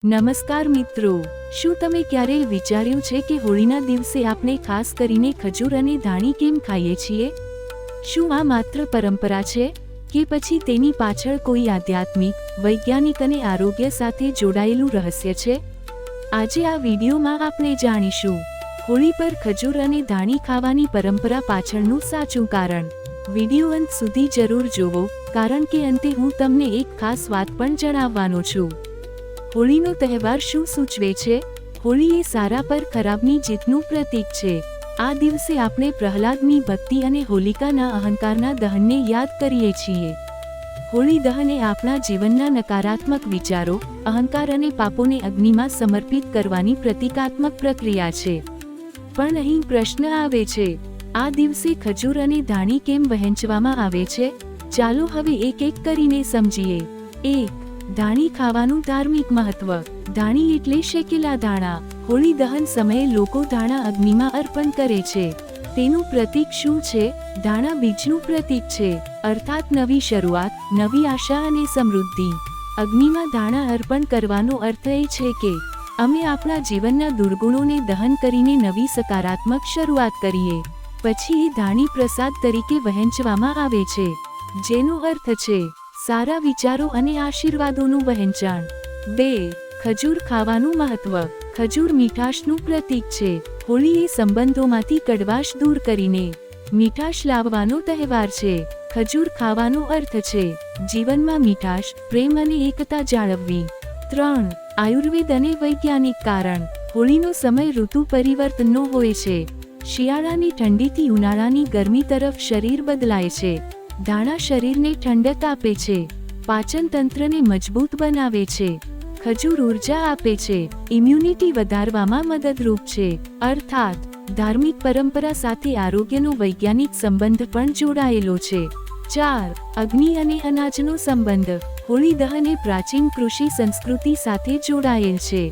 નમસ્કાર મિત્રો, શું તમે ક્યારેય વિચાર્યું છે કે હોળીના દિવસે આપણે ખાસ કરીને ખજૂર અને ધાણી કેમ ખાઈએ છીએ? શું આ માત્ર પરંપરા છે કે પછી તેની પાછળ કોઈ આધ્યાત્મિક, વૈજ્ઞાનિક અને આરોગ્ય સાથે જોડાયેલું રહસ્ય છે? આજે આ વિડીયોમાં આપણે જાણીશું હોળી પર ખજૂર અને ધાણી ખાવાની પરંપરા પાછળનું સાચું કારણ. વિડીયો અંત સુધી જરૂર જોવો, કારણ કે અંતે હું તમને એક ખાસ વાત પણ જણાવવાનો છું. હોળીનો તહેવાર શું સૂચવે છે? હોળી એ સારા પર ખરાબની જીતનું પ્રતીક છે. આ દિવસે આપણે પ્રહલાદની ભક્તિ અને હોલિકાના અહંકારના દહનને યાદ કરીએ છીએ. હોળી દહન એ આપણા જીવનના નકારાત્મક વિચારો, અહંકાર અને પાપોને અગ્નિમાં સમર્પિત કરવાની પ્રતીકાત્મક પ્રક્રિયા છે. પણ અહીં પ્રશ્ન આવે છે, આ દિવસે ખજૂર અને ધાણી કેમ વહેંચવામાં આવે છે? ચાલો હવે એક એક કરીને સમજીએ. 1. ધાણી ખાવાનું ધાર્મિક મહત્વ. ધાણી એટલે શેકેલા ધાણા. હોળી દહન સમયે લોકો ધાણા અગ્નિમાં અર્પણ કરે છે. તેનું પ્રતીક શું છે? ધાણા બીજનું પ્રતીક છે, અર્થાત નવી શરૂઆત, નવી આશા અને સમૃદ્ધિ. અગ્નિમાં ધાણા અર્પણ કરવાનો અર્થ એ છે કે અમે આપણા જીવનના દુર્ગુણોને દહન કરીને નવી સકારાત્મક શરૂઆત કરીએ. પછી એ ધાણી પ્રસાદ તરીકે વહેંચવામાં આવે છે, જેનો અર્થ છે સારા વિચારો અને આશીર્વાદોનું વહેંચાણ. 2. ખજૂર ખાવાનું મહત્વ. ખજૂર મીઠાશનું પ્રતીક છે. હોળી એ સંબંધોમાંથી કડવાશ દૂર કરીને મીઠાશ લાવવાનો તહેવાર છે. ખજૂર ખાવાનો અર્થ છે જીવનમાં મીઠાશ, પ્રેમ અને એકતા જાળવવી. 3. આયુર્વેદ અને વૈજ્ઞાનિક કારણ. હોળીનો સમય ઋતુ પરિવર્તનનો હોય છે. શિયાળાની ઠંડીથી ઉનાળાની ગરમી તરફ શરીર બદલાય છે. ધાણા શરીરને ઠંડક આપે છે, પાચન તંત્રને મજબૂત બનાવે છે. ખજૂર ઉર્જા આપે છે, ઇમ્યુનિટી વધારવામાં મદદરૂપ છે. અર્થાત ધાર્મિક પરંપરા સાથે આરોગ્યનો વૈજ્ઞાનિક સંબંધ પણ જોડાયેલો છે. 4. અગ્નિ અને અનાજનો સંબંધ. હોળી દહન એ પ્રાચીન કૃષિ સંસ્કૃતિ સાથે જોડાયેલ છે.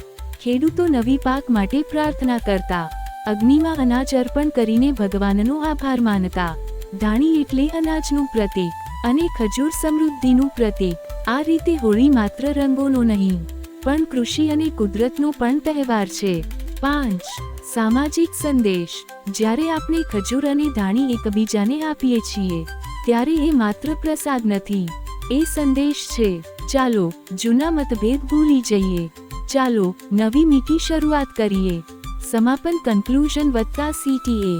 ખેડૂતો નવી પાક માટે પ્રાર્થના કરતા, અગ્નિમાં અનાજ અર્પણ કરીને ભગવાનનો આભાર માનતા. ધાણી એટલે અનાજનું પ્રતીક અને ખજૂર સમૃદ્ધિનું પ્રતીક. આ રીતે હોળી માત્ર રંગોનો નહીં, પણ કૃષિ અને કુદરતનો પણ તહેવાર છે. 5. સામાજિક સંદેશ. જ્યારે આપણે ખજૂર અને ધાણી એકબીજાને આપીએ છીએ, ત્યારે એ માત્ર પ્રસાદ નથી, એ સંદેશ છે. ચાલો જૂના મતભેદ ભૂલી જઈએ, ચાલો નવી મીઠી શરૂઆત કરીએ. સમાપન કન્ક્લુઝન વત્તા CTA.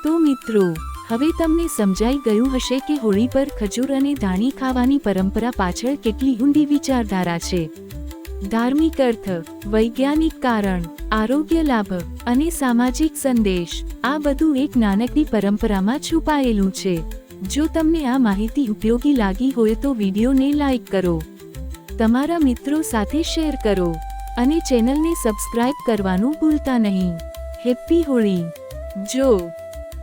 તો મિત્રો, હવે તમને સમજાઈ ગયું હશે કે હોળી પર ખજૂર અને ધાણી ખાવાની પરંપરા પાછળ કેટલી ઊંડી વિચારધારા છે. ધાર્મિક અર્થ, વૈજ્ઞાનિક કારણ, આરોગ્ય લાભ અને સામાજિક સંદેશ, આ બધું એક નાનકડી પરંપરામાં છુપાયેલું છે. જો તમને આ માહિતી ઉપયોગી લાગી હોય તો વિડીયોને લાઈક કરો, તમારા મિત્રો સાથે શેર કરો અને ચેનલને સબસ્ક્રાઇબ કરવાનું ભૂલતા નહીં. હેપ્પી હોળી. જો